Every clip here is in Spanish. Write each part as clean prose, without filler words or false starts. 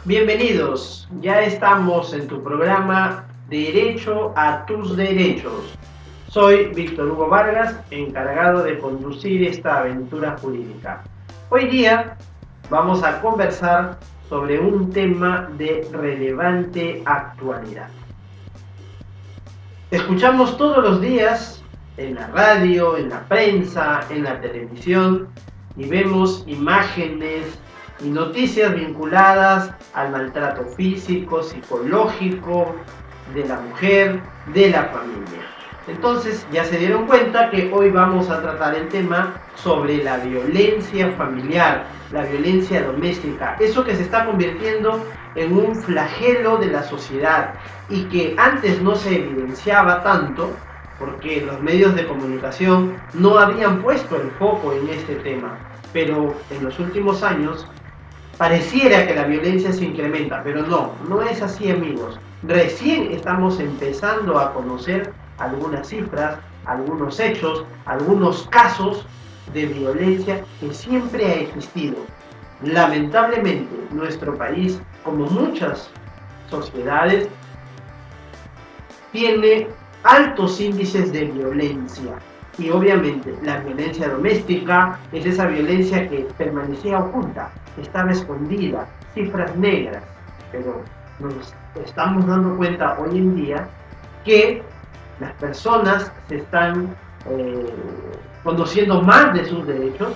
Bienvenidos, ya estamos en tu programa Derecho a tus Derechos. Soy Víctor Hugo Vargas, encargado de conducir esta aventura jurídica. Hoy día vamos a conversar sobre un tema de relevante actualidad. Escuchamos todos los días en la radio, en la prensa, en la televisión y vemos imágenes y noticias vinculadas al maltrato físico, psicológico de la mujer, de la familia. Entonces ya se dieron cuenta que hoy vamos a tratar el tema sobre la violencia familiar, la violencia doméstica, eso que se está convirtiendo en un flagelo de la sociedad y que antes no se evidenciaba tanto porque los medios de comunicación no habían puesto el foco en este tema, pero en los últimos años pareciera que la violencia se incrementa, pero no es así, amigos. Recién estamos empezando a conocer algunas cifras, algunos hechos, algunos casos de violencia que siempre ha existido. Lamentablemente, nuestro país, como muchas sociedades, tiene altos índices de violencia. Y obviamente la violencia doméstica es esa violencia que permanecía oculta, estaba escondida, cifras negras, pero nos estamos dando cuenta hoy en día que las personas se están conociendo más de sus derechos,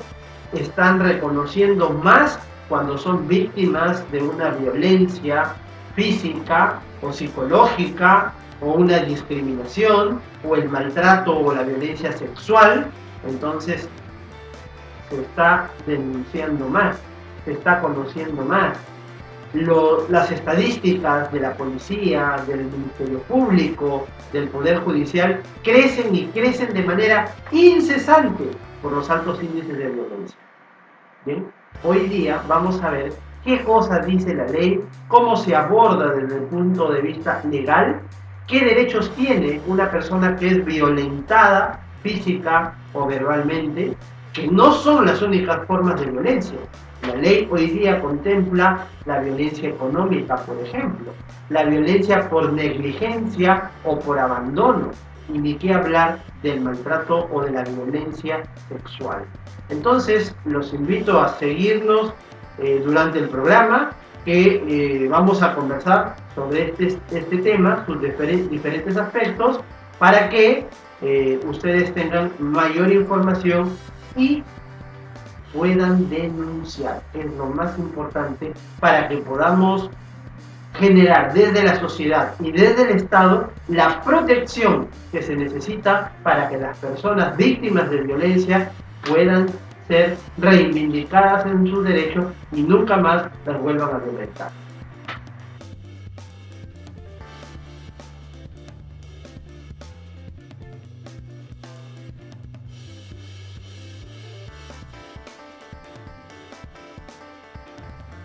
están reconociendo más cuando son víctimas de una violencia física o psicológica o una discriminación o el maltrato o la violencia sexual. Entonces se está denunciando más, se está conociendo más. Las estadísticas de la policía, del Ministerio Público, del Poder Judicial crecen y crecen de manera incesante por los altos índices de violencia. Bien, hoy día vamos a ver qué cosa dice la ley, cómo se aborda desde el punto de vista legal, qué derechos tiene una persona que es violentada física o verbalmente, que no son las únicas formas de violencia. La ley hoy día contempla la violencia económica, por ejemplo, la violencia por negligencia o por abandono, y ni qué hablar del maltrato o de la violencia sexual. Entonces, los invito a seguirnos durante el programa, que vamos a conversar sobre este tema, sus diferentes aspectos, para que ustedes tengan mayor información y puedan denunciar, que es lo más importante, para que podamos generar desde la sociedad y desde el Estado la protección que se necesita para que las personas víctimas de violencia puedan ser reivindicadas en sus derechos y nunca más las vuelvan a violentar.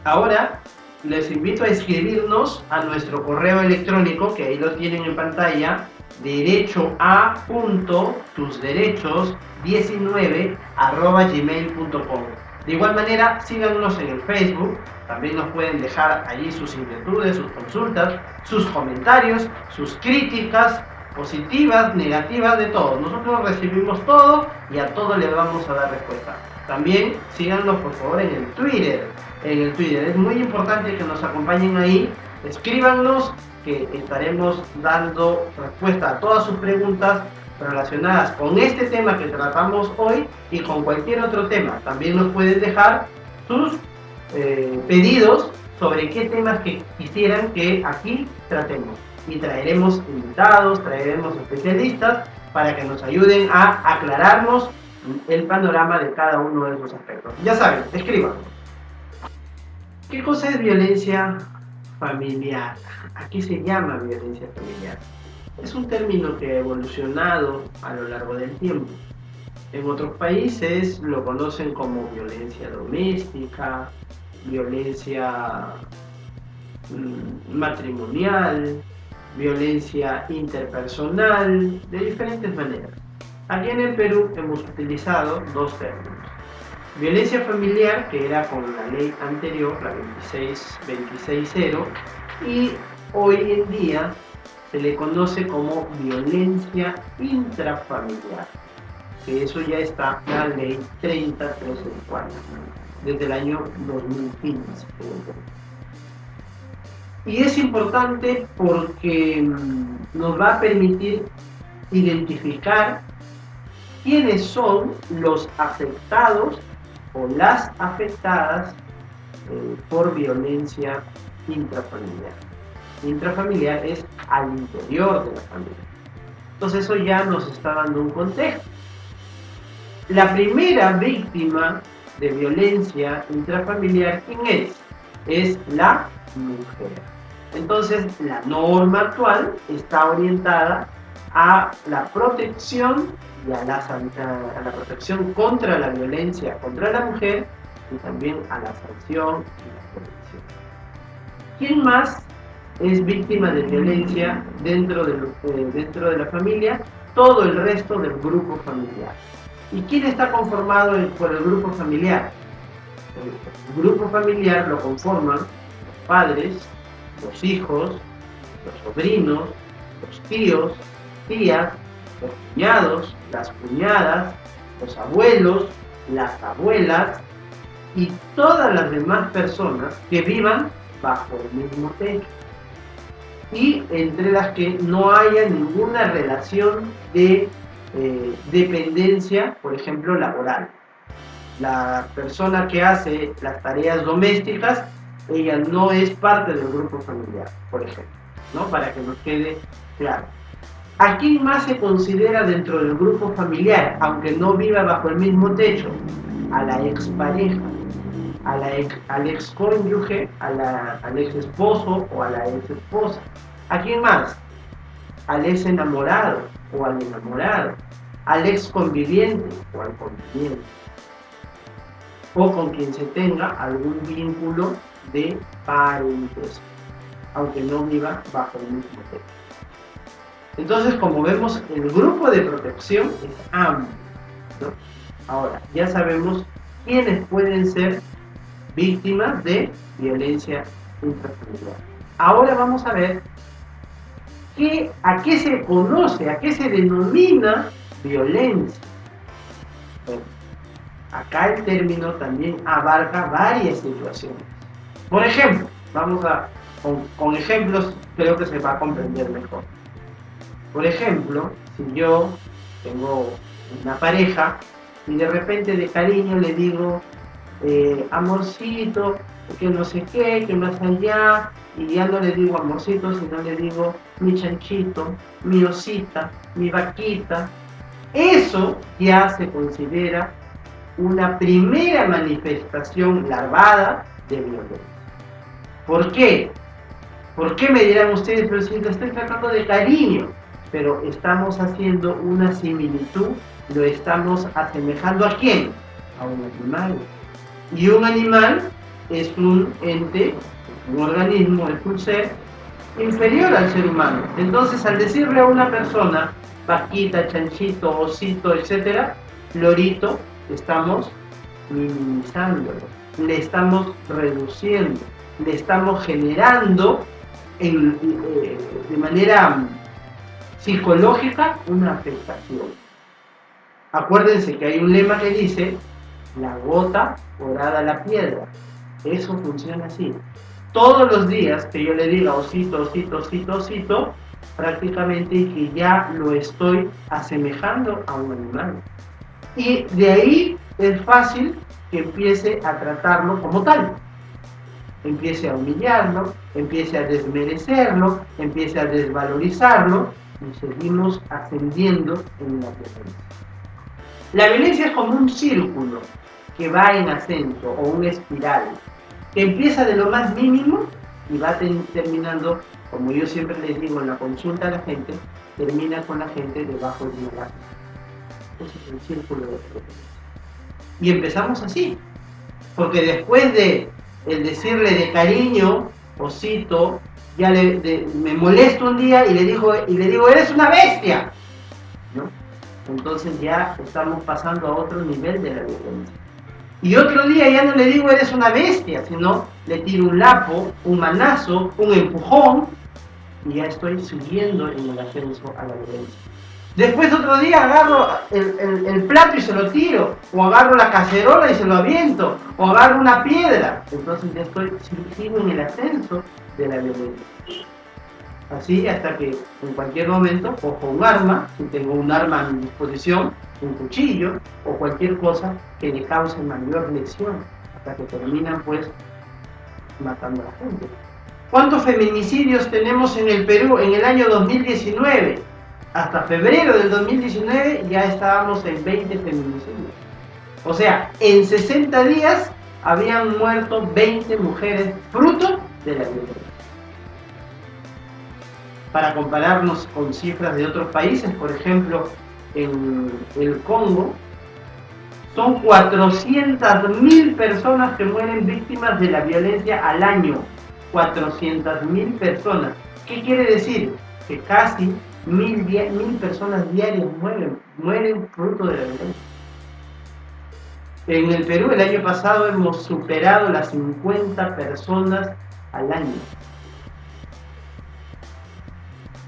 Ahora les invito a escribirnos a nuestro correo electrónico, que ahí lo tienen en pantalla, derechoa.tusderechos19@gmail.com. De igual manera, síganos en el Facebook, también nos pueden dejar allí sus inquietudes, sus consultas, sus comentarios, sus críticas, positivas, negativas, de todo. Nosotros recibimos todo y a todo le vamos a dar respuesta. También síganos por favor en el Twitter. Es muy importante que nos acompañen ahí, escríbanos, que estaremos dando respuesta a todas sus preguntas relacionadas con este tema que tratamos hoy y con cualquier otro tema. También nos pueden dejar sus pedidos sobre qué temas que quisieran que aquí tratemos, y traeremos invitados, traeremos especialistas para que nos ayuden a aclararnos el panorama de cada uno de esos aspectos. Ya saben, escríbanos. ¿Qué cosa es violencia familiar? ¿A qué se llama violencia familiar? Es un término que ha evolucionado a lo largo del tiempo. En otros países lo conocen como violencia doméstica, violencia matrimonial, violencia interpersonal, de diferentes maneras. Aquí en el Perú hemos utilizado dos términos. Violencia familiar, que era con la ley anterior, la 260, y hoy en día se le conoce como violencia intrafamiliar, que eso ya está en la ley 30304, desde el año 2015. Y es importante porque nos va a permitir identificar quiénes son los afectados o las afectadas por violencia intrafamiliar. Intrafamiliar es al interior de la familia. Entonces eso ya nos está dando un contexto. La primera víctima de violencia intrafamiliar, ¿quién es? Es la mujer. Entonces la norma actual está orientada a la protección y a la protección contra la violencia contra la mujer y también a la sanción y la protección. ¿Quién más es víctima de violencia dentro de la familia? Todo el resto del grupo familiar. ¿Y quién está conformado por el grupo familiar? El grupo familiar lo conforman los padres, los hijos, los sobrinos, los tíos, tías, los cuñados, las cuñadas, los abuelos, las abuelas y todas las demás personas que vivan bajo el mismo techo y entre las que no haya ninguna relación de dependencia, por ejemplo, laboral. La persona que hace las tareas domésticas, ella no es parte del grupo familiar, por ejemplo, ¿no? Para que nos quede claro. ¿A quién más se considera dentro del grupo familiar, aunque no viva bajo el mismo techo? A la expareja, al excónyuge, al ex esposo o a la ex esposa. ¿A quién más? Al ex enamorado o al enamorado, al ex conviviente o al conviviente, o con quien se tenga algún vínculo de parentesco, aunque no viva bajo el mismo techo. Entonces, como vemos, el grupo de protección es amplio, ¿no? Ahora, ya sabemos quiénes pueden ser víctimas de violencia intrafamiliar. Ahora vamos a ver a qué se conoce, a qué se denomina violencia. Bueno, acá el término también abarca varias situaciones. Por ejemplo, con ejemplos creo que se va a comprender mejor. Por ejemplo, si yo tengo una pareja y de repente de cariño le digo, amorcito, que no sé qué, que más allá, y ya no le digo amorcito, sino le digo mi chanchito, mi osita, mi vaquita, eso ya se considera una primera manifestación larvada de violencia. ¿Por qué? ¿Por qué me dirán ustedes, pero si lo estoy tratando de cariño? Pero estamos haciendo una similitud, lo estamos asemejando ¿a quién? A un animal. Y un animal es un ente, un organismo, es un ser inferior al ser humano. Entonces, al decirle a una persona, vaquita, chanchito, osito, etc., lorito, estamos minimizándolo, le estamos reduciendo, le estamos generando de manera psicológica una afectación. Acuérdense que hay un lema que dice, la gota horada la piedra. Eso funciona así. Todos los días que yo le diga osito, osito, osito, osito, prácticamente que ya lo estoy asemejando a un animal. Y de ahí es fácil que empiece a tratarlo como tal. Empiece a humillarlo, empiece a desmerecerlo, empiece a desvalorizarlo y seguimos ascendiendo en la violencia. La violencia es como un círculo que va en ascenso o una espiral que empieza de lo más mínimo y va terminando, como yo siempre les digo en la consulta a la gente, termina con la gente debajo de una lápida. Ese es el círculo de violencia. Y empezamos así, porque después de el decirle de cariño, osito, ya me molesto un día y le digo, eres una bestia, ¿no? Entonces ya estamos pasando a otro nivel de la violencia. Y otro día ya no le digo eres una bestia, sino le tiro un lapo, un manazo, un empujón, y ya estoy siguiendo en el ascenso a la violencia. Después otro día agarro el plato y se lo tiro, o agarro la cacerola y se lo aviento, o agarro una piedra. Entonces ya sigo en el ascenso de la violencia. Así hasta que en cualquier momento cojo un arma, si tengo un arma a mi disposición, un cuchillo o cualquier cosa que le cause mayor lesión, hasta que terminan pues matando a la gente. ¿Cuántos feminicidios tenemos en el Perú en el año 2019? Hasta febrero del 2019 ya estábamos en 20 feminicidios. O sea, en 60 días habían muerto 20 mujeres fruto de la violencia. Para compararnos con cifras de otros países, por ejemplo, en el Congo, son 400.000 personas que mueren víctimas de la violencia al año. 400.000 personas. ¿Qué quiere decir? Que casi 1.000 personas diarias mueren fruto de la violencia. En el Perú el año pasado hemos superado las 50 personas al año.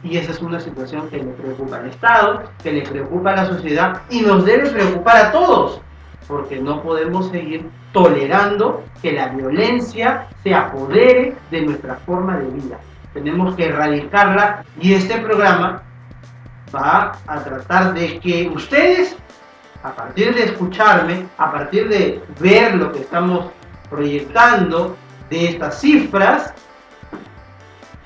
Y esa es una situación que le preocupa al Estado, que le preocupa a la sociedad y nos debe preocupar a todos, porque no podemos seguir tolerando que la violencia se apodere de nuestra forma de vida. Tenemos que erradicarla y este programa va a tratar de que ustedes, a partir de escucharme, a partir de ver lo que estamos proyectando de estas cifras,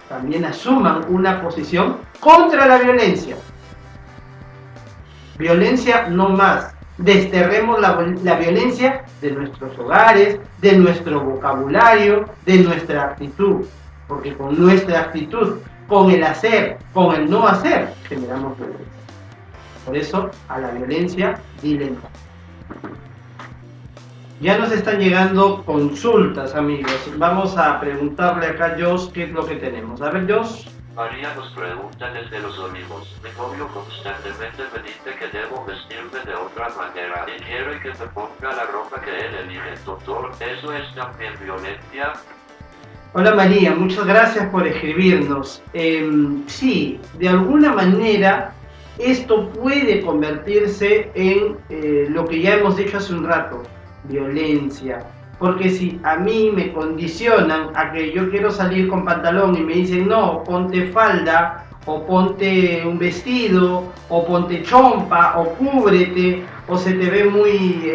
también asuman una posición contra la violencia. Violencia no más. Desterremos la violencia de nuestros hogares, de nuestro vocabulario, de nuestra actitud. Porque con nuestra actitud, con el hacer, con el no hacer, generamos violencia. Por eso, a la violencia, dile no. Ya nos están llegando consultas, amigos. Vamos a preguntarle acá a Jos qué es lo que tenemos. A ver, Jos. María nos pregunta desde Los Olivos. Mi novio constantemente me dice que debo vestirme de otra manera y quiere que me ponga la ropa que él elige. Doctor, ¿eso es también violencia? Hola María, muchas gracias por escribirnos. Sí, de alguna manera esto puede convertirse en lo que ya hemos dicho hace un rato, violencia. Porque si a mí me condicionan a que yo quiero salir con pantalón y me dicen no, ponte falda, o ponte un vestido, o ponte chompa, o cúbrete, o se te ve muy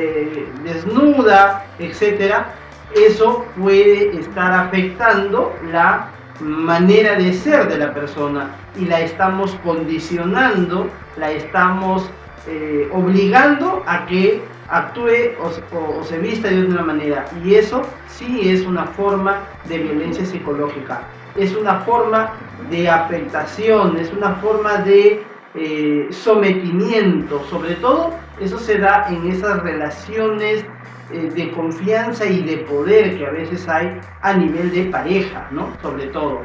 desnuda, etcétera, eso puede estar afectando la manera de ser de la persona y la estamos condicionando, la estamos obligando a que actúe o se vista de una manera, y eso sí es una forma de violencia psicológica, es una forma de afectación, es una forma de sometimiento. Sobre todo eso se da en esas relaciones de confianza y de poder que a veces hay a nivel de pareja, ¿no? Sobre todo.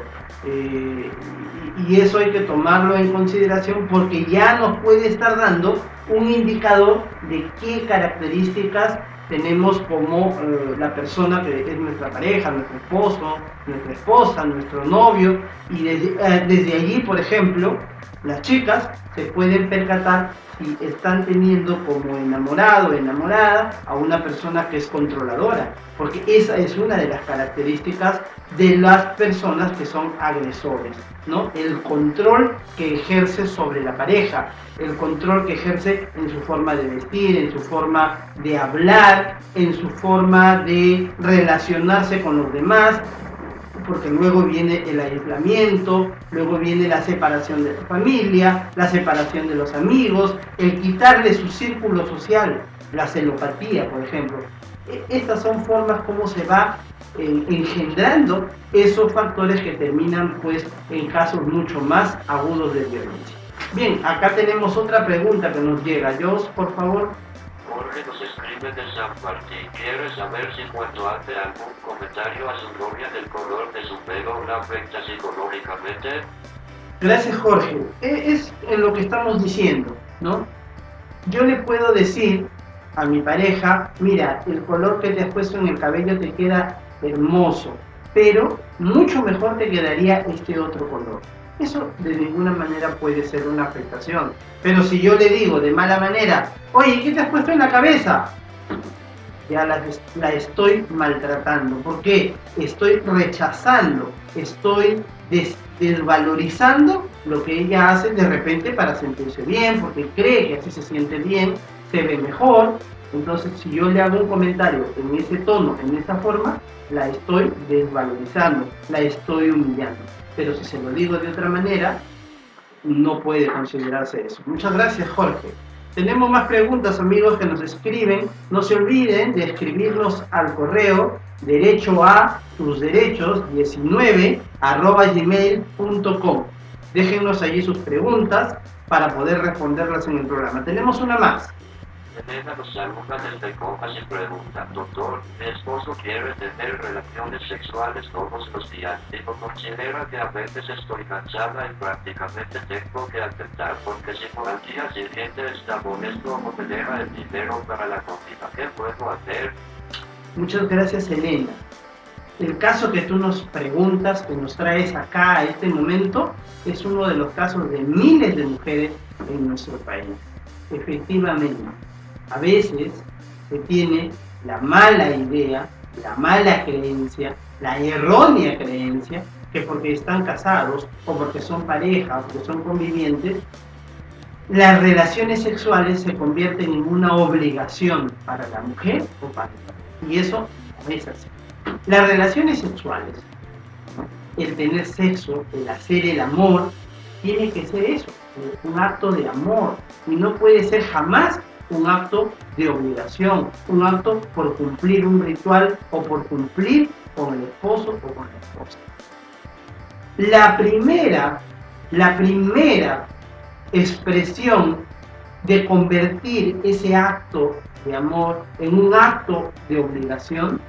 Y eso hay que tomarlo en consideración porque ya nos puede estar dando un indicador de qué características tenemos como la persona que es nuestra pareja, nuestro esposo, nuestra esposa, nuestro novio, y desde allí, por ejemplo, las chicas se pueden percatar si están teniendo como enamorado o enamorada a una persona que es controladora, porque esa es una de las características de las personas que son agresores, ¿no? El control que ejerce sobre la pareja, el control que ejerce en su forma de vestir, en su forma de hablar, en su forma de relacionarse con los demás, porque luego viene el aislamiento, luego viene la separación de la familia, la separación de los amigos, el quitarle su círculo social, la celopatía, por ejemplo. Estas son formas como se va engendrando esos factores que terminan pues en casos mucho más agudos de violencia. Bien, acá tenemos otra pregunta que nos llega. Jos, por favor. Jorge nos escribe de San Martín. Quiere saber si cuando hace algún comentario a su novia del color de su pelo la afecta psicológicamente. Gracias, Jorge. Es en lo que estamos diciendo, ¿no? Yo le puedo decir a mi pareja, mira, el color que te has puesto en el cabello te queda hermoso, pero mucho mejor te quedaría este otro color. Eso de ninguna manera puede ser una afectación. Pero si yo le digo de mala manera, oye, ¿qué te has puesto en la cabeza? Ya la estoy maltratando. ¿Por qué? Estoy rechazando, estoy desvalorizando lo que ella hace de repente para sentirse bien, porque cree que así se siente bien, se ve mejor. Entonces, si yo le hago un comentario en ese tono, en esa forma, la estoy desvalorizando, la estoy humillando. Pero si se lo digo de otra manera, no puede considerarse eso. Muchas gracias, Jorge. Tenemos más preguntas, amigos, que nos escriben. No se olviden de escribirnos al correo derechoatusderechos19@gmail.com. Déjennos allí sus preguntas para poder responderlas en el programa. Tenemos una más. Elena nos saluda desde Comas y pregunta, doctor, mi esposo quiere tener relaciones sexuales todos los días y no considera que a veces estoy cansada y prácticamente tengo que aceptar porque si por el día siguiente está molesto o me deja el dinero para la comida, ¿qué puedo hacer? Muchas gracias, Elena. El caso que tú nos preguntas, que nos traes acá a este momento, es uno de los casos de miles de mujeres en nuestro país. Efectivamente, a veces se tiene la mala idea, la mala creencia, la errónea creencia, que porque están casados o porque son pareja o porque son convivientes, las relaciones sexuales se convierten en una obligación para la mujer o para el hombre. Y eso no es así. Las relaciones sexuales, el tener sexo, el hacer el amor, tiene que ser eso, un acto de amor, y no puede ser jamás un acto de obligación, un acto por cumplir un ritual o por cumplir con el esposo o con la esposa. La primera expresión de convertir ese acto de amor en un acto de obligación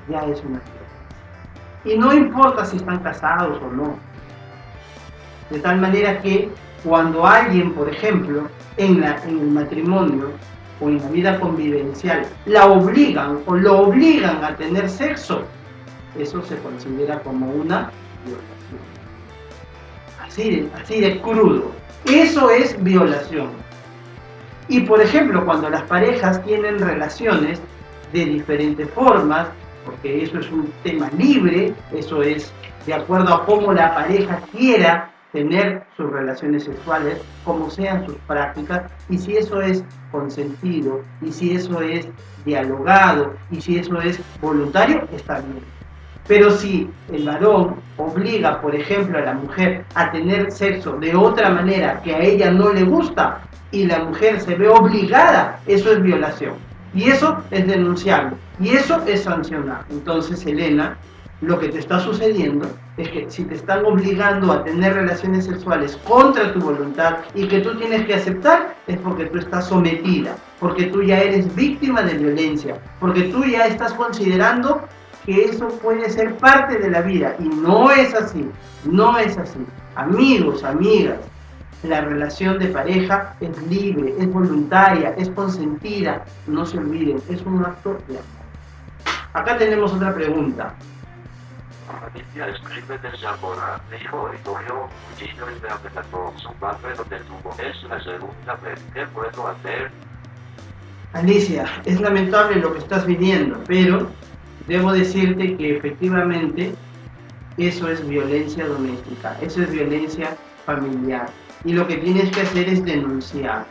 ya es una violencia. Y no importa si están casados o no. De tal manera que cuando alguien, por ejemplo, en el matrimonio o en la vida convivencial, la obligan o lo obligan a tener sexo, eso se considera como una violación. Así de crudo. Eso es violación. Y por ejemplo, cuando las parejas tienen relaciones de diferentes formas, porque eso es un tema libre, eso es de acuerdo a cómo la pareja quiera tener sus relaciones sexuales, como sean sus prácticas, y si eso es consentido, y si eso es dialogado, y si eso es voluntario, está bien. Pero si el varón obliga, por ejemplo, a la mujer a tener sexo de otra manera que a ella no le gusta, y la mujer se ve obligada, eso es violación. Y eso es denunciable, y eso es sancionar. Entonces, Elena, lo que te está sucediendo es que si te están obligando a tener relaciones sexuales contra tu voluntad y que tú tienes que aceptar, es porque tú estás sometida, porque tú ya eres víctima de violencia, porque tú ya estás considerando que eso puede ser parte de la vida, y no es así, no es así. Amigos, amigas, la relación de pareja es libre, es voluntaria, es consentida, no se olviden, es un acto de amor. Acá tenemos otra pregunta. Alicia escribe de Zamora, mi hijo y cogió un cuchillo y me amenazó, su padre lo detuvo. Es la segunda vez, ¿qué puedo hacer? Alicia, es lamentable lo que estás viviendo, pero debo decirte que efectivamente eso es violencia doméstica, eso es violencia familiar. Y lo que tienes que hacer es denunciar.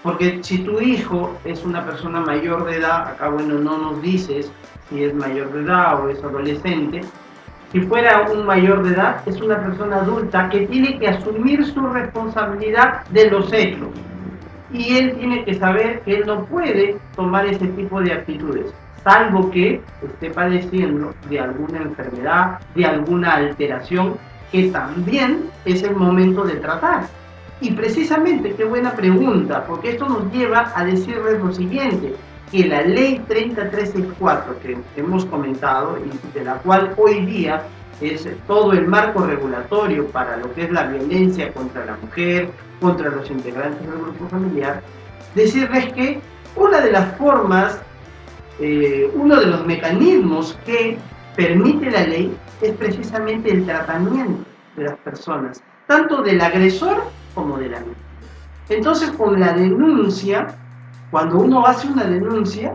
Porque si tu hijo es una persona mayor de edad, acá bueno no nos dices si es mayor de edad o es adolescente, si fuera un mayor de edad, es una persona adulta que tiene que asumir su responsabilidad de los hechos. Y él tiene que saber que él no puede tomar ese tipo de actitudes, salvo que esté padeciendo de alguna enfermedad, de alguna alteración, que también es el momento de tratar. Y precisamente, qué buena pregunta, porque esto nos lleva a decirles lo siguiente, que la ley 3364 que hemos comentado y de la cual hoy día es todo el marco regulatorio para lo que es la violencia contra la mujer, contra los integrantes del grupo familiar, decirles que una de las formas, uno de los mecanismos que permite la ley es precisamente el tratamiento de las personas, tanto del agresor como de la víctima. Entonces, con la denuncia, cuando uno hace una denuncia,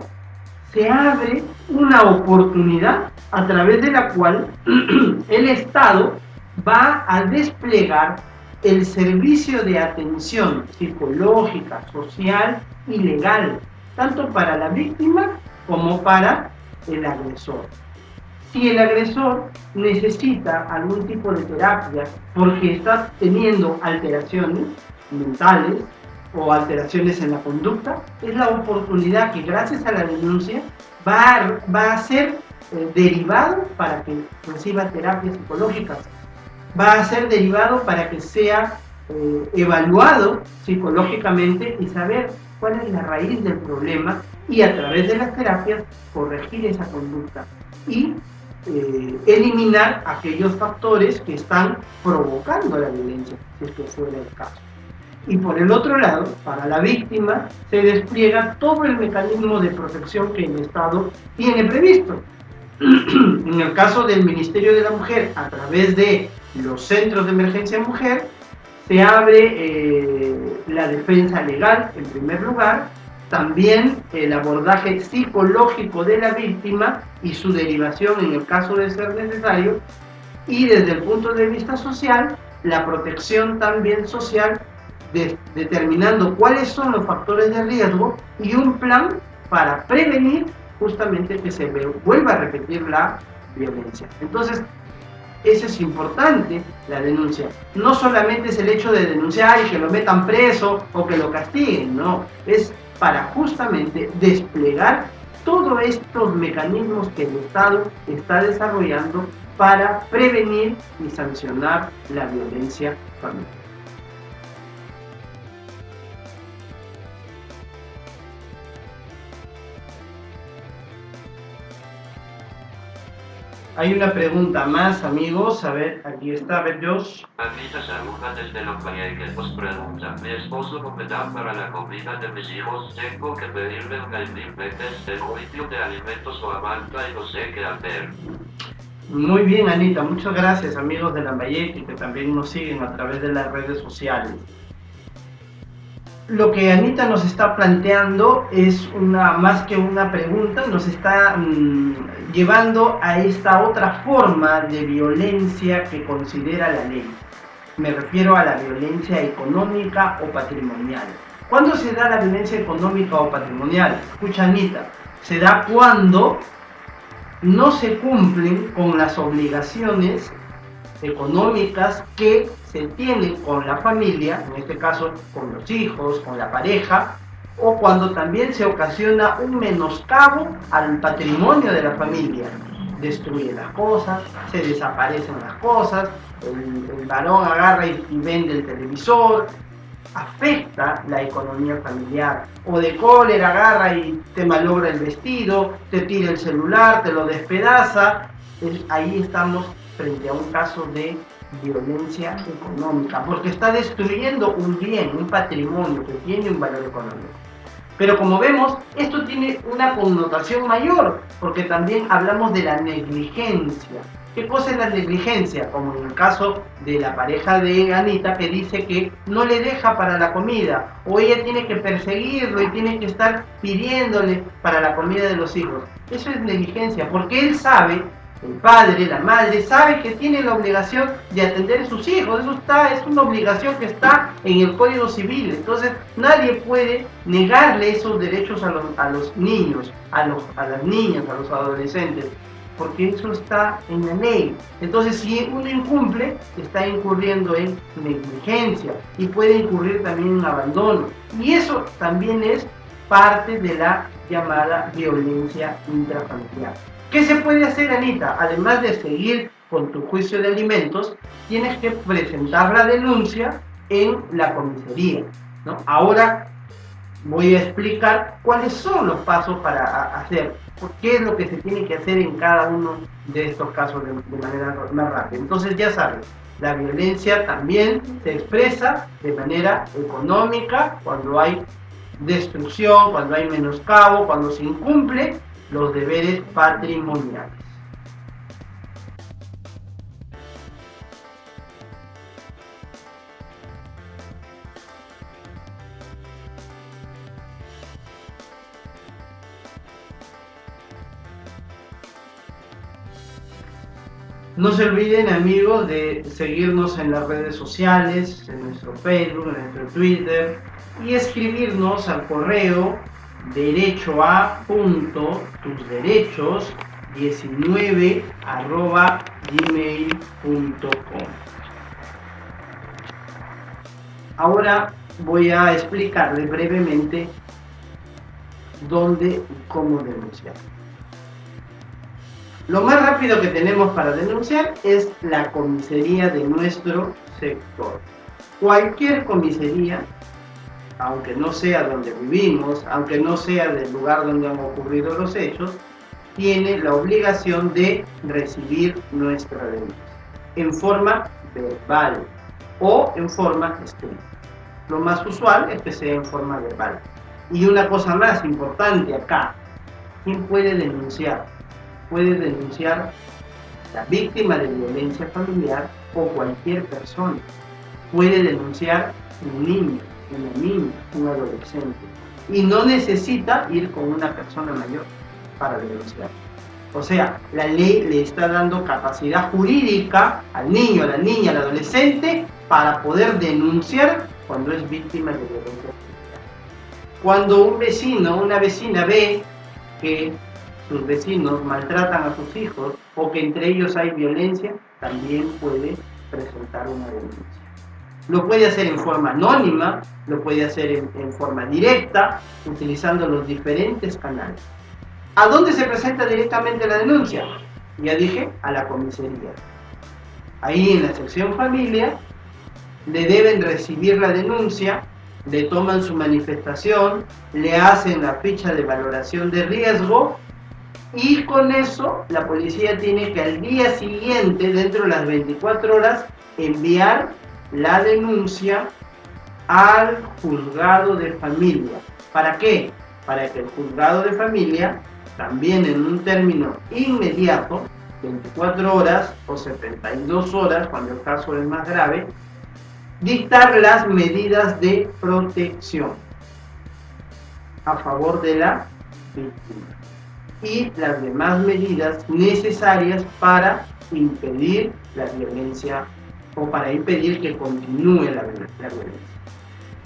se abre una oportunidad a través de la cual el Estado va a desplegar el servicio de atención psicológica, social y legal, tanto para la víctima como para el agresor. Si el agresor necesita algún tipo de terapia porque está teniendo alteraciones mentales o alteraciones en la conducta, es la oportunidad que gracias a la denuncia va a ser derivado para que reciba terapias psicológicas, va a ser derivado para que sea evaluado psicológicamente y saber cuál es la raíz del problema y a través de las terapias corregir esa conducta y eliminar aquellos factores que están provocando la violencia, si es que fuera el caso. Y por el otro lado, para la víctima, se despliega todo el mecanismo de protección que el Estado tiene previsto. En el caso del Ministerio de la Mujer, a través de los centros de emergencia mujer, se abre la defensa legal, en primer lugar, también el abordaje psicológico de la víctima y su derivación en el caso de ser necesario, y desde el punto de vista social, la protección también social, determinando cuáles son los factores de riesgo y un plan para prevenir justamente que se vuelva a repetir la violencia. Entonces, eso es importante, la denuncia. No solamente es el hecho de denunciar y que lo metan preso o que lo castiguen, no. Es para justamente desplegar todos estos mecanismos que el Estado está desarrollando para prevenir y sancionar la violencia familiar. Hay una pregunta más, amigos. A ver, aquí está, a ver, Josh. Anita saluda desde Lambayeque, nos pregunta: mi esposo no me da para la comida de mis hijos, tengo que pedirle 1,000 veces el juicio de alimentos o avanza y no sé qué hacer. Muy bien, Anita, muchas gracias, amigos de Lambayeque, que también nos siguen a través de las redes sociales. Lo que Anita nos está planteando es más que una pregunta, nos está llevando a esta otra forma de violencia que considera la ley. Me refiero a la violencia económica o patrimonial. ¿Cuándo se da la violencia económica o patrimonial? Escucha, Anita, se da cuando no se cumplen con las obligaciones económicas que se tienen con la familia, en este caso con los hijos, con la pareja, o cuando también se ocasiona un menoscabo al patrimonio de la familia. Destruye las cosas, se desaparecen las cosas, el varón agarra y vende el televisor, afecta la economía familiar, o de cólera agarra y te malogra el vestido, te tira el celular, te lo despedaza. Ahí estamos frente a un caso de violencia económica, porque está destruyendo un bien, un patrimonio que tiene un valor económico. Pero como vemos, esto tiene una connotación mayor, porque también hablamos de la negligencia. ¿Qué cosa es la negligencia? Como en el caso de la pareja de Anita, que dice que no le deja para la comida, o ella tiene que perseguirlo y tiene que estar pidiéndole para la comida de los hijos. Eso es negligencia, porque él sabe, el padre, la madre, sabe que tiene la obligación de atender a sus hijos. Eso es una obligación que está en el Código Civil. Entonces nadie puede negarle esos derechos a los niños, a las niñas, a los adolescentes, porque eso está en la ley. Entonces, si uno incumple, está incurriendo en negligencia y puede incurrir también en abandono. Y eso también es parte de la llamada violencia intrafamiliar. ¿Qué se puede hacer, Anita? Además de seguir con tu juicio de alimentos, tienes que presentar la denuncia en la comisaría, ¿no? Ahora, voy a explicar cuáles son los pasos para hacer, qué es lo que se tiene que hacer en cada uno de estos casos de manera más rápida. Entonces ya saben, la violencia también se expresa de manera económica cuando hay destrucción, cuando hay menoscabo, cuando se incumplen los deberes patrimoniales. No se olviden, amigos, de seguirnos en las redes sociales, en nuestro Facebook, en nuestro Twitter, y escribirnos al correo derechoa.tusderechos19@gmail.com. Ahora voy a explicarles brevemente dónde y cómo denunciar. Lo más rápido que tenemos para denunciar es la comisaría de nuestro sector. Cualquier comisaría, aunque no sea donde vivimos, aunque no sea del lugar donde han ocurrido los hechos, tiene la obligación de recibir nuestra denuncia en forma verbal o en forma escrita. Lo más usual es que sea en forma verbal. Y una cosa más importante acá, ¿quién puede denunciar? Puede denunciar la víctima de violencia familiar o cualquier persona. Puede denunciar un niño, una niña, un adolescente. Y no necesita ir con una persona mayor para denunciar. O sea, la ley le está dando capacidad jurídica al niño, a la niña, al adolescente para poder denunciar cuando es víctima de violencia familiar. Cuando un vecino o una vecina ve que sus vecinos maltratan a sus hijos o que entre ellos hay violencia, también puede presentar una denuncia. Lo puede hacer en forma anónima, lo puede hacer en forma directa, utilizando los diferentes canales. ¿A dónde se presenta directamente la denuncia? Ya dije, a la comisaría. Ahí en la sección familia le deben recibir la denuncia, le toman su manifestación, le hacen la ficha de valoración de riesgo. Y con eso la policía tiene que al día siguiente, dentro de las 24 horas, enviar la denuncia al juzgado de familia. ¿Para qué? Para que el juzgado de familia, también en un término inmediato, 24 horas o 72 horas, cuando el caso es más grave, dictar las medidas de protección a favor de la víctima y las demás medidas necesarias para impedir la violencia o para impedir que continúe la violencia.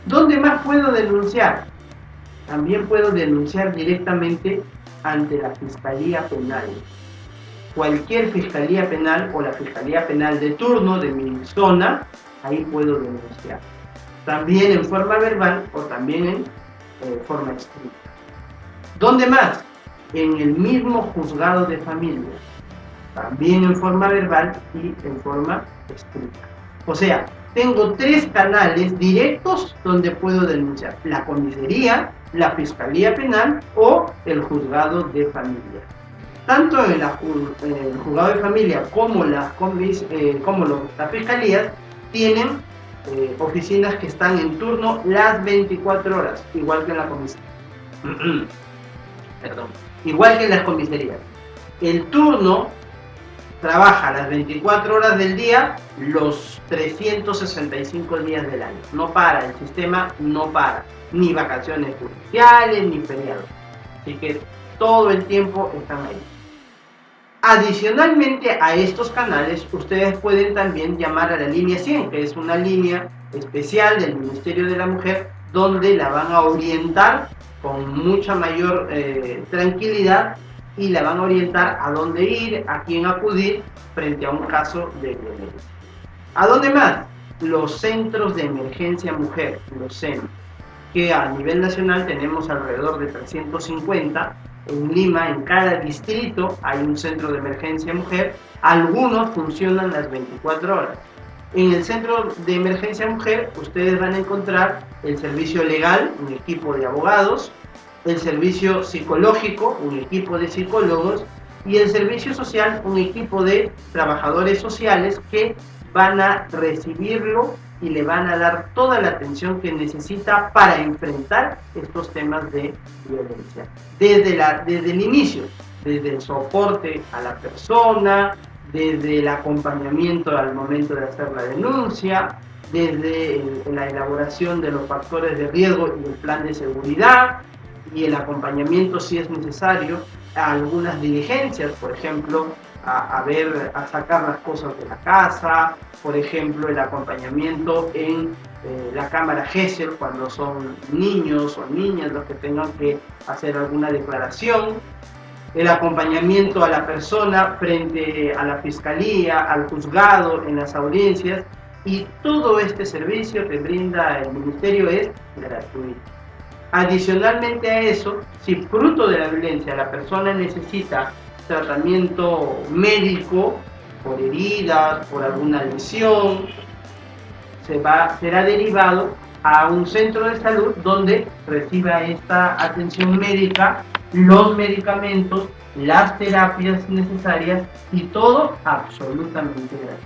¿Dónde más puedo denunciar? También puedo denunciar directamente ante la Fiscalía Penal. Cualquier Fiscalía Penal o la Fiscalía Penal de turno de mi zona, ahí puedo denunciar. También en forma verbal o también en forma escrita. ¿Dónde más? En el mismo juzgado de familia, también en forma verbal y en forma escrita. O sea, tengo 3 canales directos donde puedo denunciar: la comisaría, la fiscalía penal o el juzgado de familia. Tanto en el juzgado de familia como las fiscalías tienen oficinas que están en turno las 24 horas, igual que en la comisaría. Igual que en las comisarías. El turno trabaja las 24 horas del día, los 365 días del año. No para, el sistema no para. Ni vacaciones judiciales, ni feriados. Así que todo el tiempo están ahí. Adicionalmente a estos canales, ustedes pueden también llamar a la línea 100, que es una línea especial del Ministerio de la Mujer, donde la van a orientar con mucha mayor tranquilidad y la van a orientar a dónde ir, a quién acudir frente a un caso de violencia. ¿A dónde más? Los centros de emergencia mujer, los CEM, que a nivel nacional tenemos alrededor de 350. En Lima, en cada distrito hay un centro de emergencia mujer. Algunos funcionan las 24 horas. En el Centro de Emergencia Mujer ustedes van a encontrar el servicio legal, un equipo de abogados, el servicio psicológico, un equipo de psicólogos, y el servicio social, un equipo de trabajadores sociales que van a recibirlo y le van a dar toda la atención que necesita para enfrentar estos temas de violencia. Desde el inicio, desde el soporte a la persona, desde el acompañamiento al momento de hacer la denuncia, desde la elaboración de los factores de riesgo y el plan de seguridad, y el acompañamiento, si es necesario, a algunas diligencias, por ejemplo, a sacar las cosas de la casa, por ejemplo, el acompañamiento en la cámara Gesell cuando son niños o niñas los que tengan que hacer alguna declaración, el acompañamiento a la persona frente a la fiscalía, al juzgado, en las audiencias, y todo este servicio que brinda el ministerio es gratuito. Adicionalmente a eso, si fruto de la violencia la persona necesita tratamiento médico por heridas, por alguna lesión, será derivado a un centro de salud donde reciba esta atención médica, los medicamentos, las terapias necesarias y todo absolutamente gratis.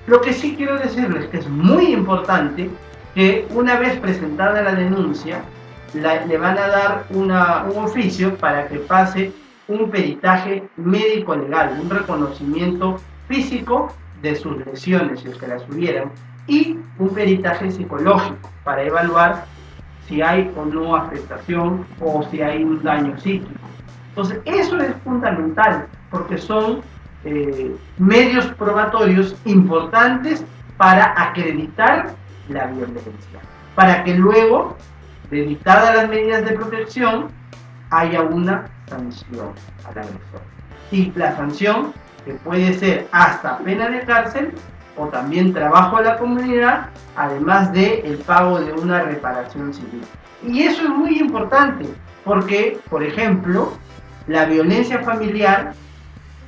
Lo que sí quiero decirles que es muy importante que una vez presentada la denuncia, le van a dar un oficio para que pase un peritaje médico legal, un reconocimiento físico de sus lesiones, si es que las hubieran, y un peritaje psicológico para evaluar si hay o no afectación o si hay un daño psíquico. Entonces, eso es fundamental porque son medios probatorios importantes para acreditar la violencia, para que luego, dictadas las medidas de protección, haya una sanción al agresor. Y la sanción, que puede ser hasta pena de cárcel o también trabajo a la comunidad, además de el pago de una reparación civil. Y eso es muy importante porque, por ejemplo, la violencia familiar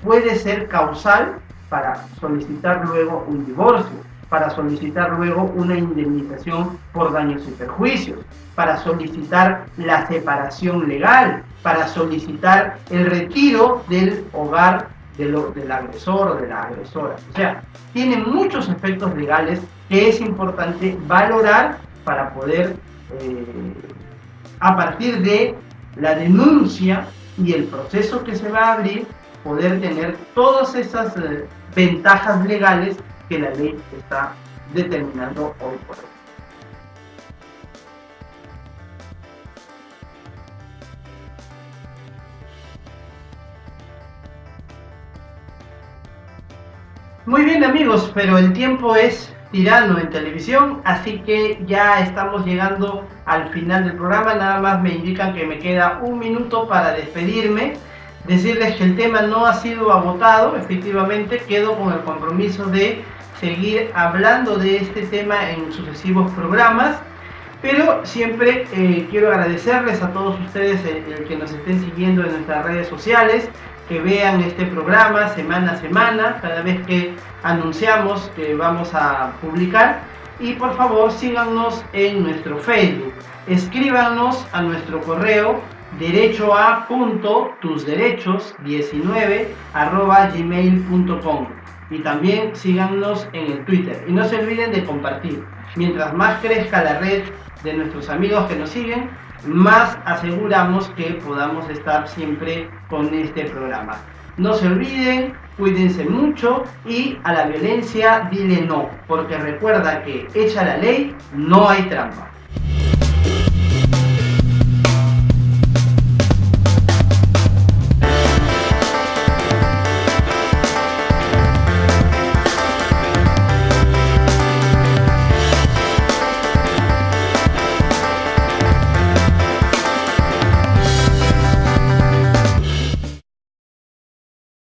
puede ser causal para solicitar luego un divorcio, para solicitar luego una indemnización por daños y perjuicios, para solicitar la separación legal, para solicitar el retiro del hogar del agresor o de la agresora. O sea, tiene muchos efectos legales que es importante valorar para poder, a partir de la denuncia y el proceso que se va a abrir, poder tener todas esas ventajas legales que la ley está determinando hoy por hoy. Muy bien amigos, pero el tiempo es tirano en televisión, así que ya estamos llegando al final del programa. Nada más me indican que me queda un minuto para despedirme. Decirles que el tema no ha sido agotado, efectivamente quedo con el compromiso de seguir hablando de este tema en sucesivos programas, pero siempre quiero agradecerles a todos ustedes el que nos estén siguiendo en nuestras redes sociales, que vean este programa semana a semana, cada vez que anunciamos que vamos a publicar, y por favor síganos en nuestro Facebook, escríbanos a nuestro correo derechoa.tusderechos19@gmail.com, y también síganos en el Twitter y no se olviden de compartir. Mientras más crezca la red de nuestros amigos que nos siguen, más aseguramos que podamos estar siempre con este programa. No se olviden, cuídense mucho y a la violencia dile no, porque recuerda que hecha la ley no hay trampa.